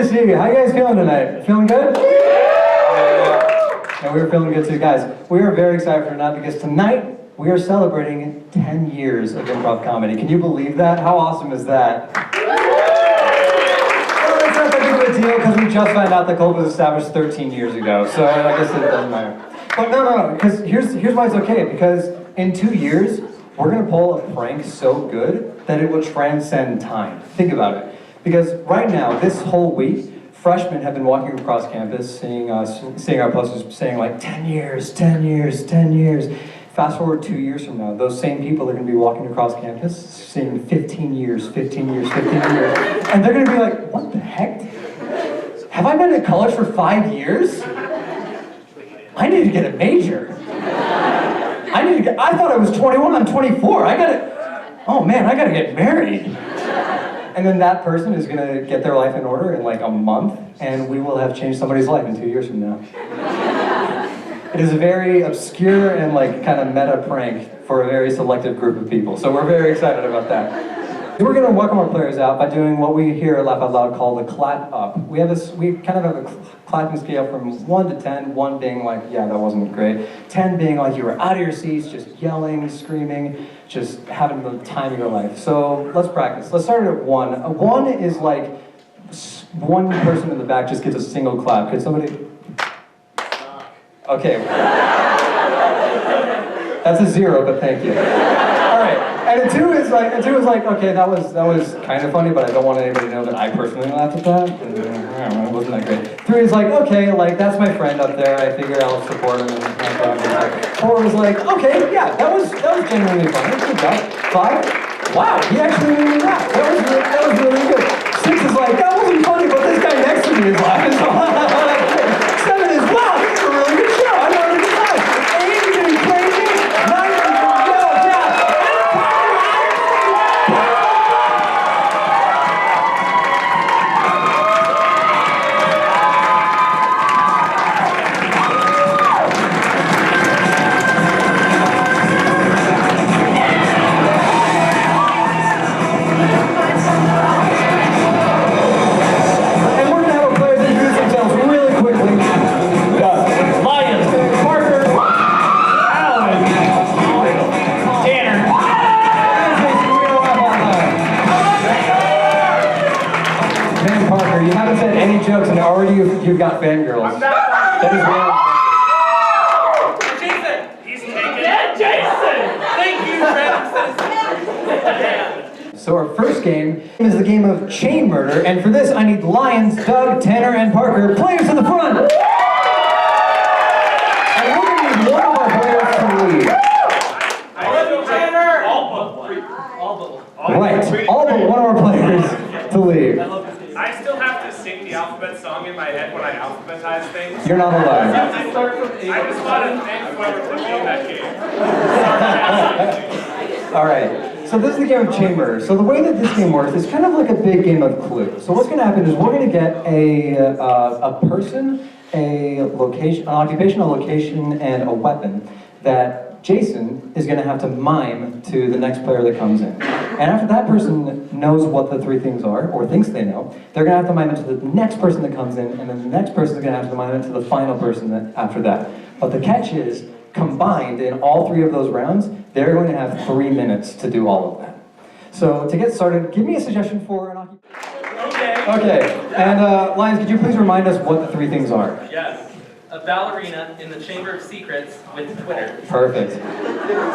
to see you. How you guys feeling tonight? Feeling good? Yeah, we're feeling good too, guys. We are very excited for tonight because tonight we are celebrating 10 years of improv comedy. Can you believe that? How awesome is that? Well, that's not that big of a deal because we just found out the cult was established 13 years ago, so I guess it doesn't matter. But no, because here's why it's okay, because in 2 years, we're gonna pull a prank so good that it will transcend time. Think about it. Because right now, this whole week, freshmen have been walking across campus, seeing our posters, saying like, 10 years, 10 years, 10 years. Fast forward 2 years from now, those same people are gonna be walking across campus, seeing 15 years, 15 years, 15 years. And they're gonna be like, what the heck? Have I been at college for 5 years? I need to get a major. I thought I was 21, I'm 24. Oh man, I gotta get married. And then that person is gonna get their life in order in like a month, and we will have changed somebody's life in 2 years from now. It is a very obscure and like kind of meta prank for a very selective group of people. So we're very excited about that. We're gonna welcome our players out by doing what we here at Laugh Out Loud call the clap up. We kind of have a clapping scale from 1 to 10, 1 being like, yeah, that wasn't great. 10 being like you were out of your seats, just yelling, screaming, just having the time of your life. So let's practice. Let's start at 1. 1 is like one person in the back just gets a single clap. Could somebody? Okay. That's a 0, but thank you. All right. And a 2 is like, okay, that was kind of funny, but I don't want anybody to know that I personally laughed at that. It wasn't that great. 3 is like, okay, like that's my friend up there. I figure I'll support him. And 4 is like, okay, yeah, that was genuinely funny. Good job. 5, wow, he actually made me laugh. That was really good. 6 is like, that wasn't funny, but this guy next to me is laughing. 7 is, wow, this is a really good show. I'm having a good time. 8 is getting crazy. 9 is jokes and already you've got fangirls. That is real. Jason! He's taken. Yeah, Jason! Thank you, So our first game is the game of chain murder, and for this I need Lions, Doug, Tanner, and Parker, players to the front! And we're going to need one of our players to lead. Tanner! All but one of our players to lead. I still have to sing the alphabet song in my head when I alphabetize things. You're not allowed. I just want to thank whoever put me in that game. All right, so this is the game of chain murder. So the way that this game works is kind of like a big game of Clue. So what's going to happen is we're going to get a person, a location, an occupation, a location, and a weapon that Jason is going to have to mime to the next player that comes in. And after that person knows what the 3 things are, or thinks they know, they're going to have to mime it to the next person that comes in, and then the next person is going to have to mime it to the final person after that. But the catch is, combined in all 3 of those rounds, they're going to have 3 minutes to do all of that. So to get started, give me a suggestion for an occupation. Okay, and Lions, could you please remind us what the 3 things are? Yes. A ballerina in the Chamber of Secrets with Twitter. Perfect.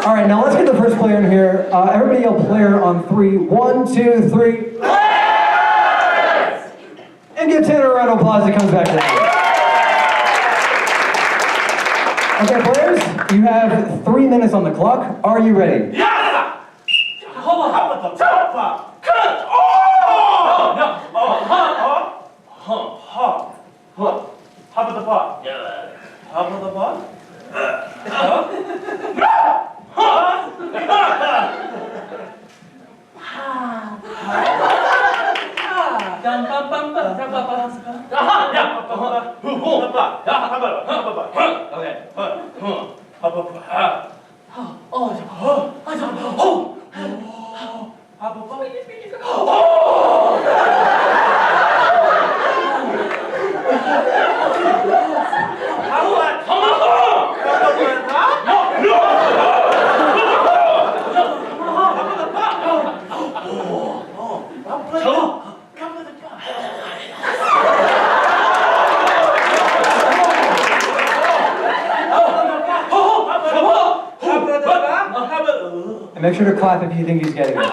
All right, now let's get the first player in here. Everybody yell player on 3. 1, 2, 3. Players! And give Tanner a round of applause as he comes back down. Okay, players, you have 3 minutes on the clock. Are you ready? Yeah! Hold on, how about the top? Good! Oh! No! How about the pot? Yeah. How about the pot? And make sure to clap if you think he's getting it.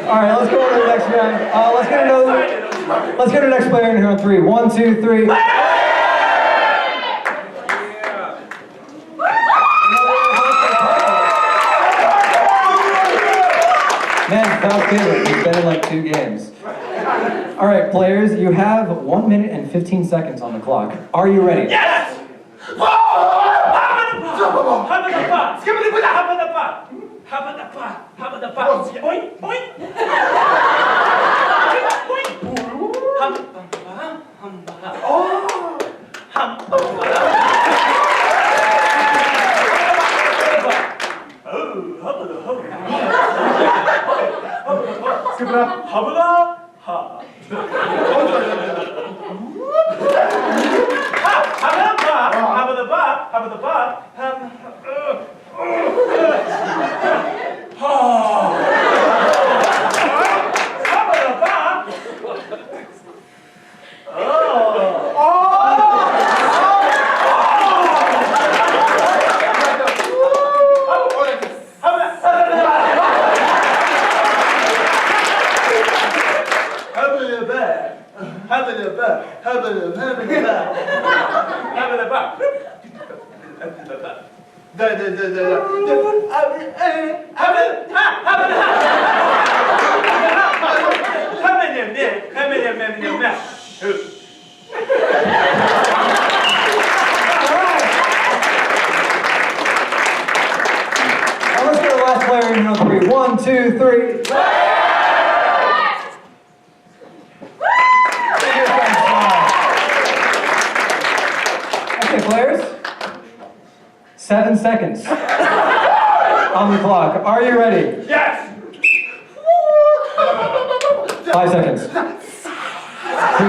All right, let's go on to the next round. Let's get our next player in here on 3. 1, 2, 3. Man, without fail, we've been in like 2 games. All right, players, you have 1 minute and 15 seconds on the clock. Are you ready? Yes! Let's get the last player in on 3. 1, 2, 3. Okay, players. 7 seconds on the clock. Are you ready? Yes! 5 seconds. 3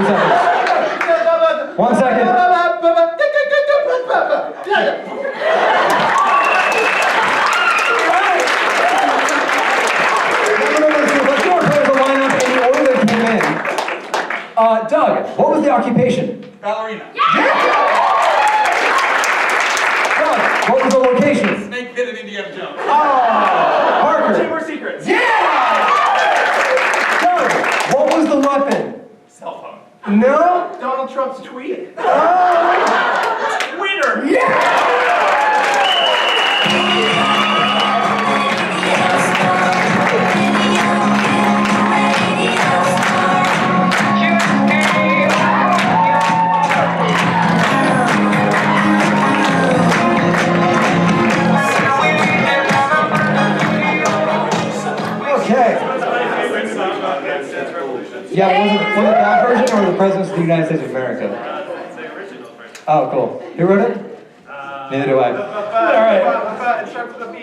seconds. 1 second. Let's go play the lineup in the order they came in. Doug, what was the occupation? Ballerina. Doug, what was the location? Snake Pit and Indiana Jones. Parker. Chamber of Secrets. Doug, what was the weapon? Cell phone. No? Donald Trump's tweet. Winner. Okay. Yeah, was it that version or the Presidents of the United States of America? Oh, cool. Who wrote it? Neither do I. All right. It starts with a B.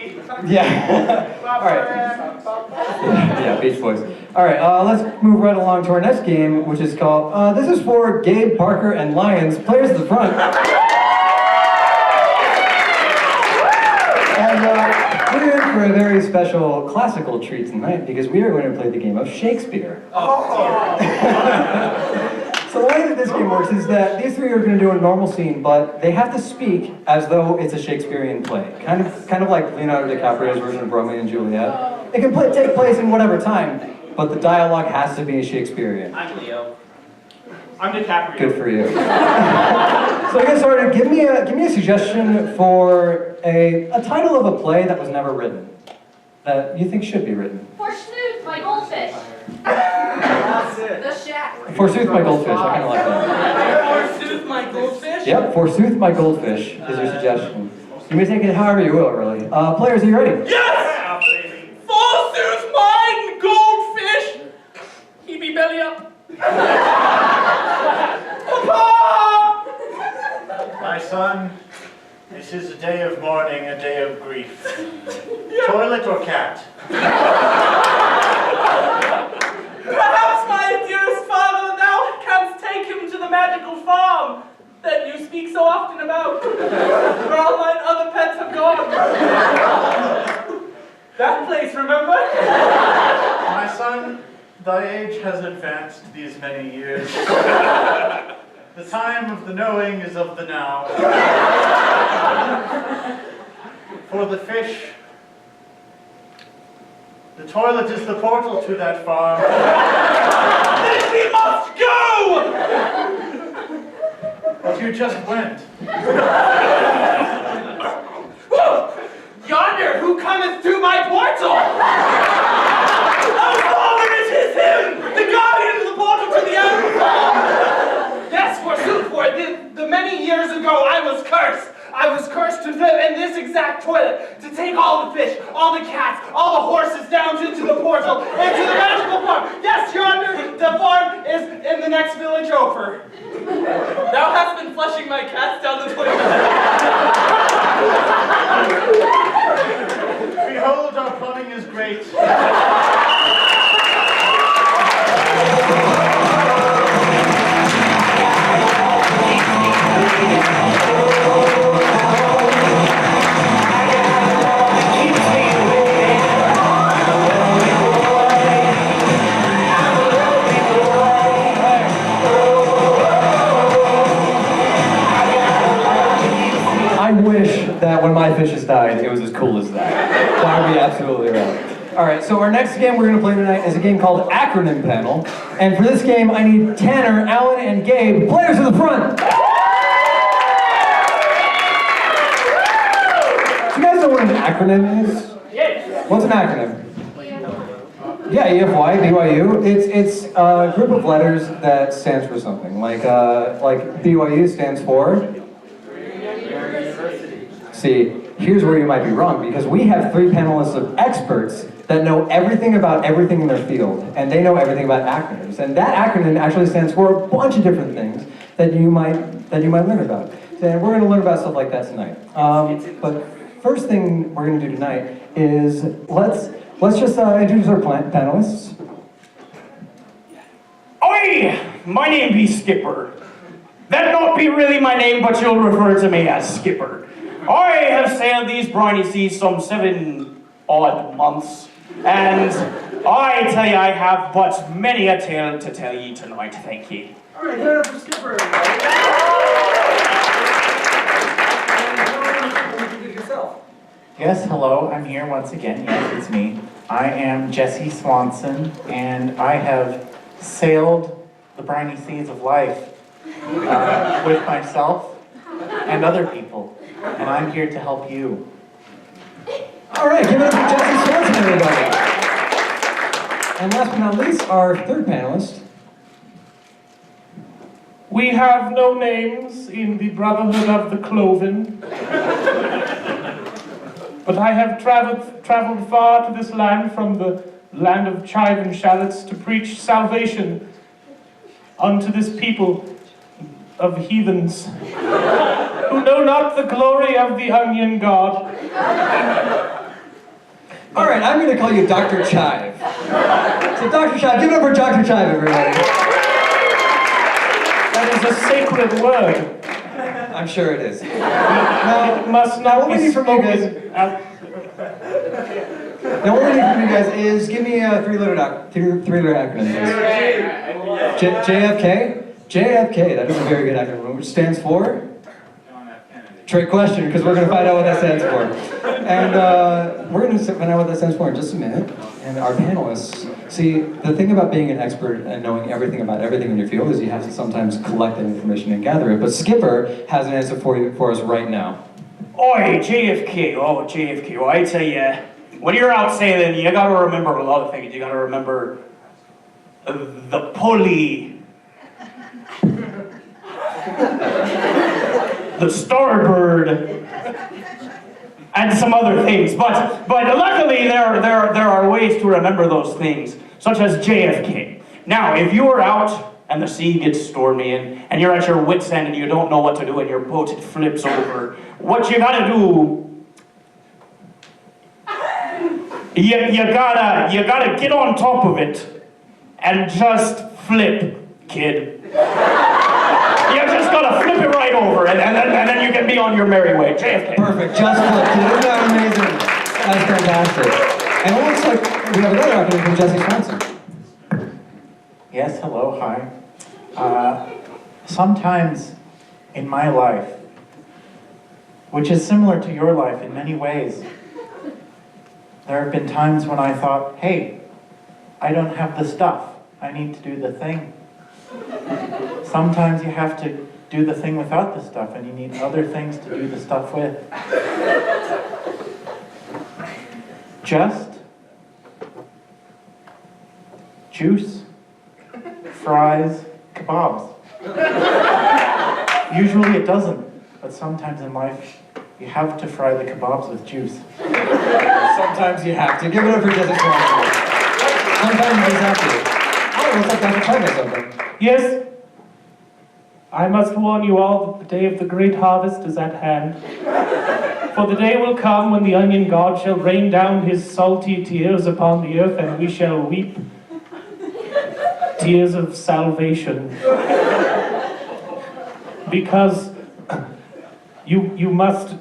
Yeah. All right. Yeah, Beach Boys. All right, let's move right along to our next game, which is called, this is for Gabe, Parker, and Lions, players at the front. And we're in for a very special classical treat tonight because we are going to play the game of Shakespeare. So the way that this game works is that these 3 are going to do a normal scene, but they have to speak as though it's a Shakespearean play. Kind of like Leonardo DiCaprio's version of Romeo and Juliet. It can take place in whatever time, but the dialogue has to be Shakespearean. I'm Leo. I'm DiCaprio. Good for you. So to get started, give me a suggestion for a title of a play that was never written, that you think should be written. Forsooth, my goldfish. That's it. The shack. Forsooth my goldfish, I kind of like that. Forsooth my goldfish? Yep, forsooth my goldfish is your suggestion. You may take it however you will, really. Players, are you ready? Yes! Forsooth my goldfish! He be belly up. Papa! My son, this is a day of mourning, a day of grief. Toilet or cat? Perhaps, my dearest father, thou canst take him to the magical farm that you speak so often about, where all mine other pets have gone. That place, remember? My son, thy age has advanced these many years. The time of the knowing is of the now. For the fish, the toilet is the portal to that farm. Then we must go! But you just went. Yonder, who cometh through my portal? Oh, Father, it is him! The guardian of the portal to the animal farm! Yes, forsooth, for the many years ago I was cursed. I was cursed to live in this exact toilet, to take all the fish, all the cats, all the horses down into the portal, into the magical farm. Yes, yonder, the farm is in the next village over. Thou hast been flushing my cats down the toilet. Behold, our plumbing is great. I wish that when my fishes died, it was as cool as that. That would be absolutely right. All right, so our next game we're going to play tonight is a game called Acronym Panel. And for this game, I need Tanner, Alan, and Gabe, players to the front. Do you guys know what an acronym is? Yes. What's an acronym? Yeah, EFY, BYU. It's a group of letters that stands for something. Like BYU stands for? See, here's where you might be wrong, because we have 3 panelists of experts that know everything about everything in their field, and they know everything about acronyms. And that acronym actually stands for a bunch of different things that you might learn about. And we're going to learn about stuff like that tonight. But first thing we're going to do tonight is let's just introduce our panelists. Oi! My name be Skipper. That not be really my name, but you'll refer to me as Skipper. I have sailed these briny seas some 7 odd months, and I tell ye I have but many a tale to tell ye tonight, thank ye. Alright, turn up for Skipper, everybody. Yourself. Yes, hello, I'm here once again. Yes, it's me. I am Jesse Swanson, and I have sailed the briny seas of life with myself and other people, and I'm here to help you. All right, give it up for Jesse Swanson, everybody. And last but not least, our third panelist. We have no names in the Brotherhood of the Cloven. But I have traveled far to this land, from the land of chive and shallots, to preach salvation unto this people of heathens who know not the glory of the onion god. All right, I'm going to call you Dr. Chive. So Dr. Chive, give it up for Dr. Chive, everybody. That is a sacred word. I'm sure it is. Must not what we be need from you guys, spoken. now what we need from you guys is give me a three-letter acronym. JFK? JFK, that is a very good acronym, which stands for? John F. Kennedy. Trick question, because we're going to find out what that stands for. And we're going to find out what that stands for in just a minute. And our panelists, see, the thing about being an expert and knowing everything about everything in your field is you have to sometimes collect that information and gather it. But Skipper has an answer for us right now. Oi, JFK, JFK, well, I tell you, when you're out sailing, you gotta remember a lot of things. You gotta remember the pulley, the starboard, and some other things. But luckily, there are ways to remember those things, such as JFK. Now, if you are out and the sea gets stormy and you're at your wit's end and you don't know what to do and your boat flips over, what you gotta do, you gotta get on top of it and just flip, kid. You just gotta flip it right over and then you can be on your merry way. JFK. Perfect, just flip, kid. Isn't that amazing? That's fantastic. And it looks like we have another acronym from Jesse Swanson. Yes, hello, hi. Sometimes in my life, which is similar to your life in many ways, there have been times when I thought, hey, I don't have the stuff. I need to do the thing. Sometimes you have to do the thing without the stuff, and you need other things to do the stuff with. Just juice, fries, kebabs. Usually it doesn't, but sometimes in life you have to fry the kebabs with juice. Sometimes you have to. Give it up for Jesse Swanson. Sometimes you just have to. Oh, looks like I can try something. Yes, I must warn you all that the day of the great harvest is at hand. For the day will come when the onion god shall rain down his salty tears upon the earth, and we shall weep tears of salvation. Because you must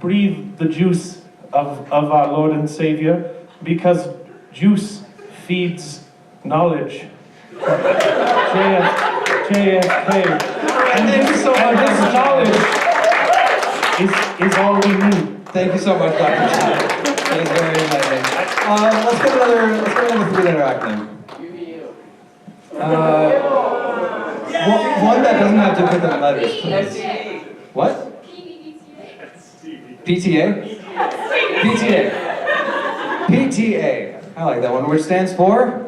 breathe the juice of our Lord and Savior, because juice feeds knowledge. JFK. And this knowledge is all we need. Thank you so much, Dr. Chad. That is very enlightening. Let's get another three-letter acronym. One that doesn't have different letters, please. What? PTA? PTA. PTA. I like that one, which stands for?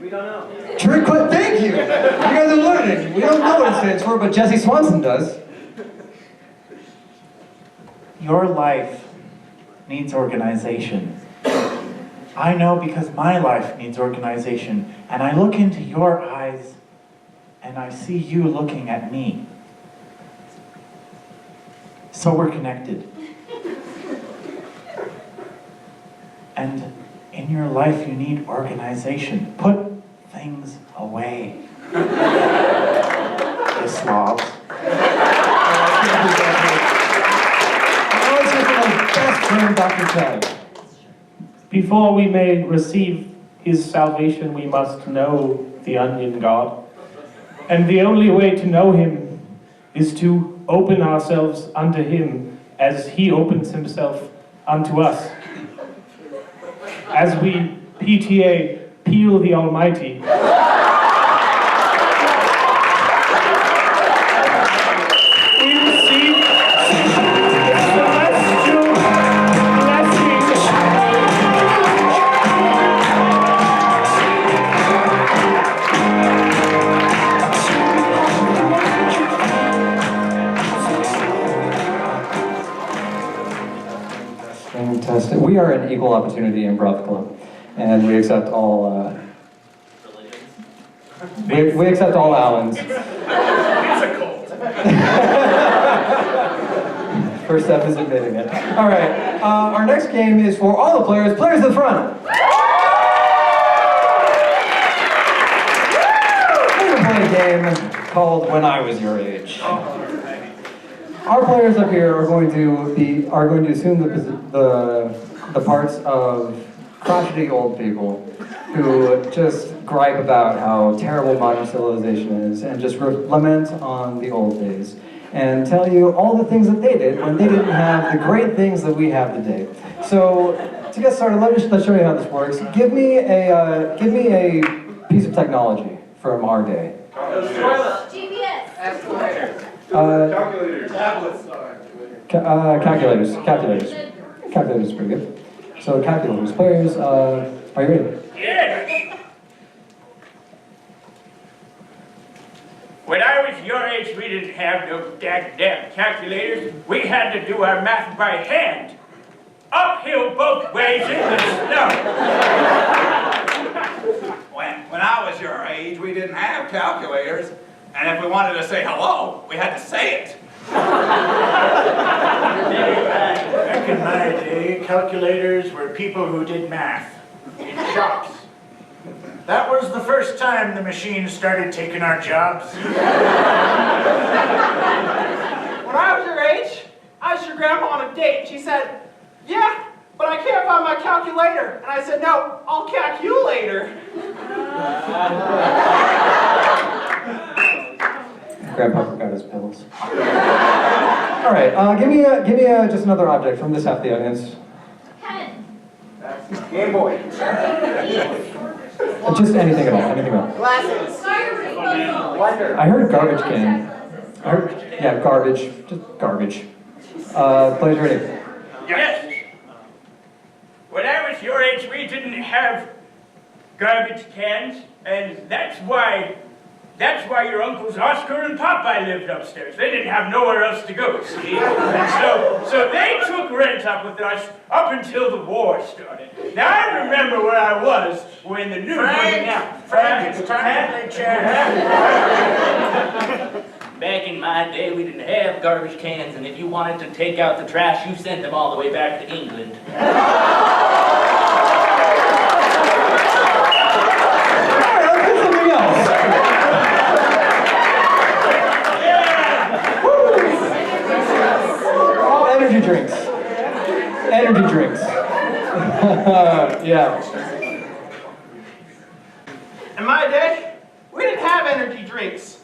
We don't know. Trick question. Thank you. You guys are learning. We don't know what it stands for, but Jesse Swanson does. Your life needs organization. I know because my life needs organization. And I look into your eyes and I see you looking at me. So we're connected. And in your life you need organization. Put things away. You slobs. Best friend, Dr. Chad. Before we may receive his salvation, we must know the onion god. And the only way to know him is to open ourselves unto him as he opens himself unto us. As we, PTA, peel the Almighty. We receive celestial blessings. Fantastic. We are an equal opportunity improv club, and we accept all. We accept all Allens. It's a cult. First step is admitting it. All right. Our next game is for all the players. Players to the front. We're gonna play a game called "When I Was Your Age." Our players up here are going to assume the parts of crotchety old people who just gripe about how terrible modern civilization is and just lament on the old days. and tell you all the things that they did when they didn't have the great things that we have today. So, to get started, let's show you how this works. Give me a piece of technology from our day. GPS. Calculators. Tablets. Calculators. Calculators is pretty good. So calculators. Players, are you ready? Yes! When I was your age, we didn't have no damn calculators. We had to do our math by hand. Uphill both ways in the snow. When I was your age, we didn't have calculators, and if we wanted to say hello, we had to say it. Back in my day, calculators were people who did math in shops. That was the first time the machines started taking our jobs. When I was your age, I asked your grandma on a date. She said, yeah, but I can't find my calculator. And I said, no, I'll calc you later. Grandpa forgot his pills. All right, give me just another object from this half of the audience. Pen. Game Boy. Just anything at all, anything at all. Glasses. Blender. I heard garbage can. Yeah, garbage, just garbage. Players ready? Yes! When I was your age, we didn't have garbage cans, and that's why your uncles Oscar and Popeye lived upstairs. They didn't have nowhere else to go, see? And so they took rent up with us up until the war started. Now I remember where I was when the news went out. Frank, it's time to play chess. Back in my day, we didn't have garbage cans, and if you wanted to take out the trash, you sent them all the way back to England. All right, let's do something else. Energy drinks. Energy drinks. Yeah. In my day, we didn't have energy drinks.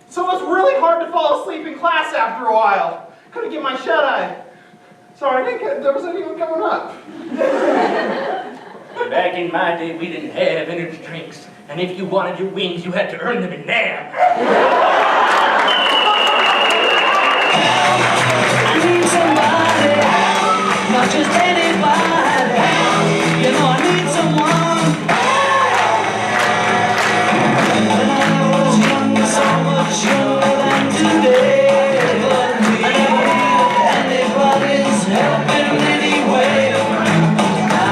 So it was really hard to fall asleep in class after a while. Couldn't get my shut-eye. Sorry, there wasn't anyone coming up. Back in my day, we didn't have energy drinks, and if you wanted your wings, you had to earn them in NAM. I need somebody, not just anybody. You know I need someone. When I was younger, so much younger than today, I never needed anybody's help in any way.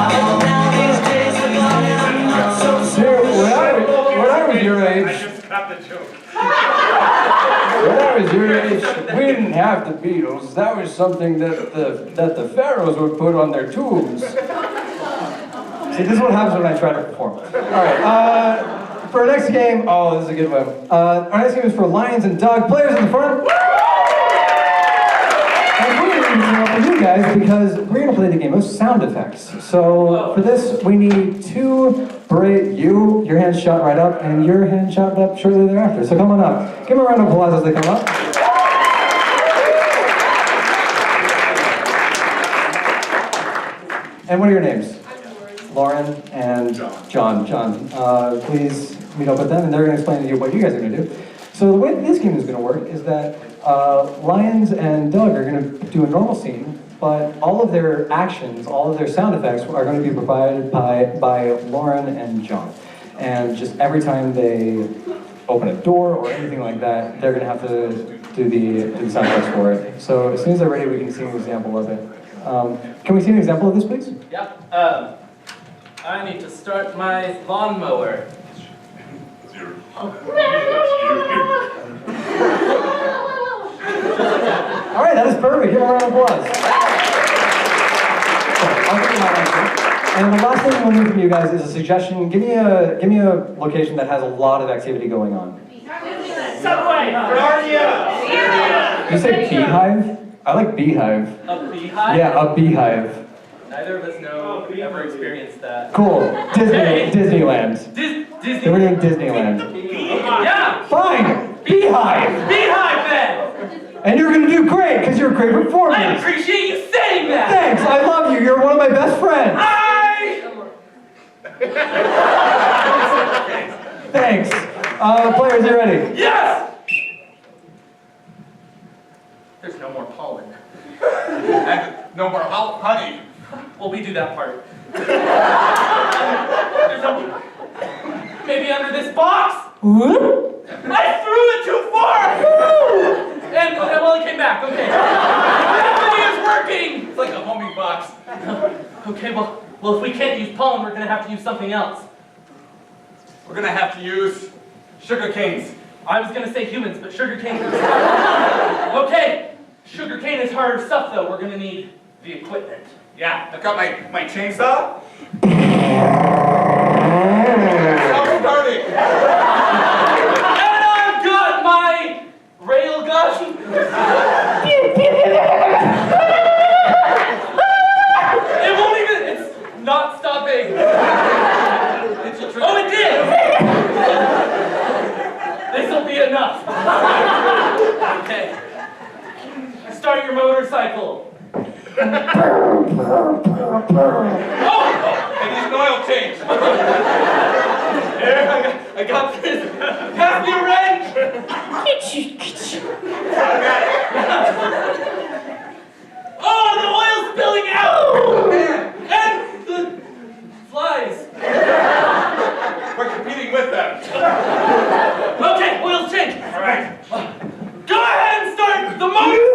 Now these days are gone and I'm not so Dude, when I was your age, I just got the joke. when I was your age, we didn't have the Beatles. That was something that the pharaohs would put on their tombs. See, this is what happens when I try to perform. All right, for our next game, oh, this is a good one. Our next game is for Lions and Doug. Players in the front. And we're going to team up with you guys because we're going to play the game of sound effects. So for this, we need two your hands shot right up, and your hands shot up shortly thereafter. So come on up. Give them a round of applause as they come up. And what are your names? Lauren and John. John, please meet up with them, and they're going to explain to you what you guys are going to do. So the way this game is going to work is that Lions and Doug are going to do a normal scene, but all of their actions, all of their sound effects are going to be provided by Lauren and John. And just every time they open a door or anything like that, they're going to have to do the sound effects for it. So as soon as they're ready, we can see an example of it. Can we see an example of this, please? Yep. I need to start my lawnmower. All right, that is perfect. Give a round of applause. I'll give you my answer. And the last thing we'll need from you guys is a suggestion. Give me a location that has a lot of activity going on. Subway! You say beehive? I like beehive. A beehive? Yeah, a beehive. Neither of us know, ever experienced that. Cool. Disneyland. Disney. We're doing Disneyland. Yeah! Fine! Beehive! Beehive then! And you're gonna do great, because you're a great performer. I appreciate you saying that! Thanks, I love you. You're one of my best friends. Thanks. Players, you ready? Yes! There's no more pollen. And no more honey. Well, we do that part. There's no... Maybe under this box? I threw it too far! And well, it came back, okay. Everything is working! It's like a homing box. Okay, well, if we can't use pollen, we're gonna have to use something else. We're gonna have to use sugar canes. I was gonna say humans, but sugar cane. Okay, sugar cane is harder stuff though. We're gonna need the equipment. Yeah, I've got my chainsaw. Self-starting. And I've got my rail gun. It won't even, it's not stopping. Oh, it did! This'll be enough. Okay. Start your motorcycle. Oh! It needs an oil change. Here, I got this. Pass me a wrench. Oh, the oil's spilling out! And the flies. We're competing with them. Okay, oil's changed. All right. Go ahead and start the motor.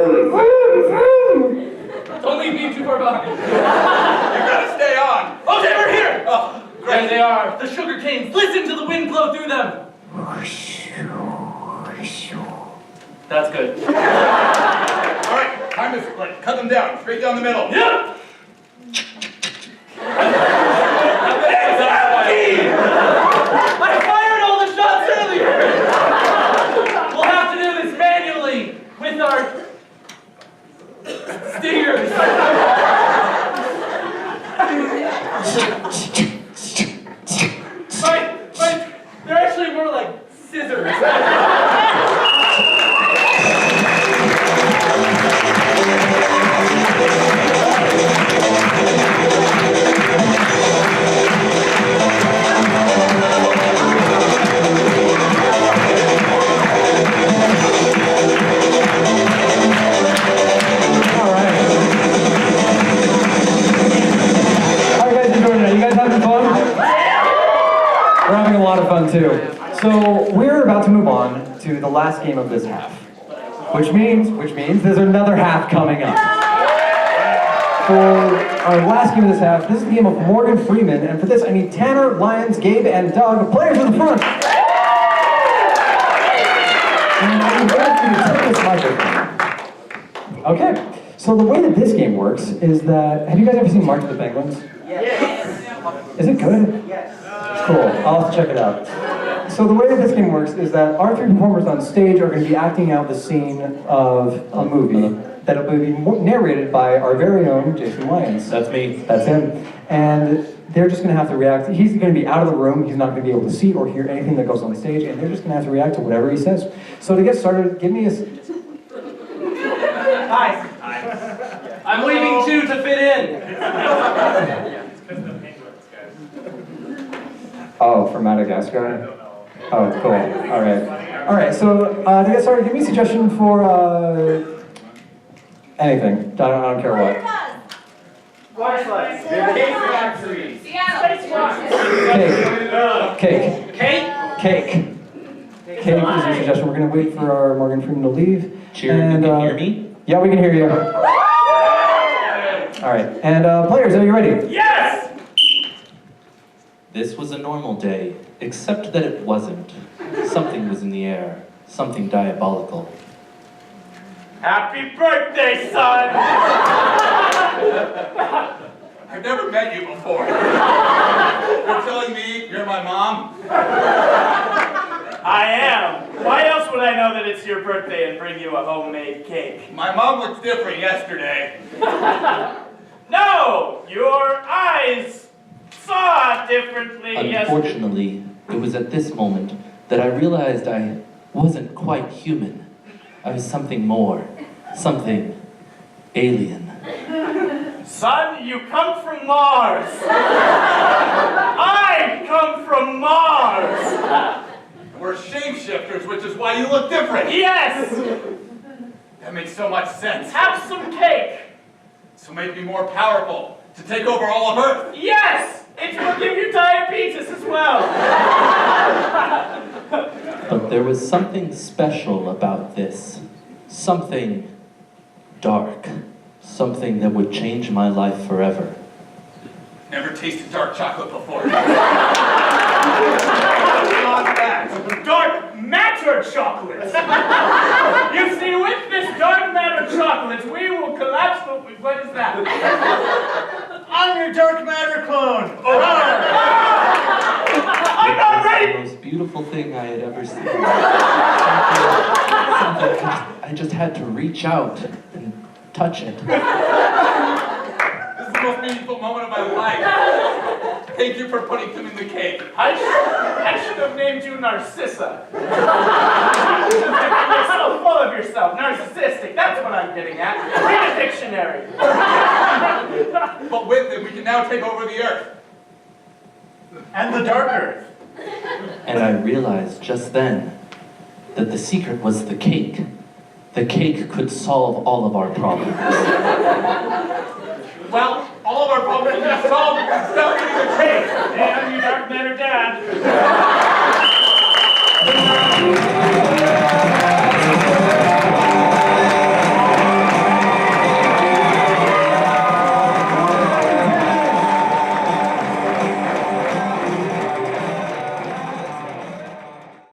Don't leave me too far behind. You gotta stay on. Okay, we're here. Oh, There great. they are, the sugar canes. Listen to the wind blow through them. That's good. All right, time to cut them down, straight down the middle. Yep. I fired all the shots earlier. We'll have to do this manually with our stingers. Right, they're actually more like scissors. Too. So we're about to move on to the last game of this half, which means there's another half coming up. For our last game of this half, this is the game of Morgan Freeman, and for this I need Tanner, Lyons, Gabe, and Doug, players in the front. And I'm going to take this microphone. Okay, so the way that this game works is that, have you guys ever seen March of the Penguins? Yes. Is it good? Yes. Cool, I'll have to check it out. So the way that this game works is that our three performers on stage are going to be acting out the scene of a movie that will be narrated by our very own Jason Lyons. That's me. That's him. And they're just going to have to react. He's going to be out of the room. He's not going to be able to see or hear anything that goes on the stage, and they're just going to have to react to whatever he says. So to get started, give me a... Hi. I'm leaving too to fit in. Oh, from Madagascar? Oh, cool. All right. All right, so to get started, give me a suggestion for anything. I don't care what. Water slides. Cake factory. Cake. Cake? Cake. Cake is your suggestion. We're going to wait for our Morgan Freeman to leave. Cheer, you can hear me? Yeah, we can hear you. All right. And players, are you ready? Yes! This was a normal day, except that it wasn't. Something was in the air, something diabolical. Happy birthday, son! I've never met you before. You're telling me you're my mom? I am. Why else would I know that it's your birthday and bring you a homemade cake? My mom looked different yesterday. No! Your eyes saw differently yesterday. Unfortunately, it was at this moment that I realized I wasn't quite human. I was something more. Something alien. Son, you come from Mars. I come from Mars. We're shapeshifters, which is why you look different. Yes. That makes so much sense. Have some cake. So make me more powerful to take over all of Earth. Yes. It will give you diabetes as well. But there was something special about this. Something dark. Something that would change my life forever. Never tasted dark chocolate before. Dark matter chocolate. You see, with this dark matter chocolate, we will collapse. What is that? I'm your dark matter clone. I'm not ready. The most beautiful thing I had ever seen. I just had to reach out and touch it. This is the most meaningful moment of my life. Thank you for putting them in the cake. I should have named you Narcissa. You're so full of yourself. Narcissistic. That's what I'm getting at. Read a dictionary. But with it, we can now take over the Earth. And the dark Earth. And I realized just then that the secret was the cake. The cake could solve all of our problems. Well, all of our problems will be solved with stuff in the cake. Hey, I'm your dark matter dad.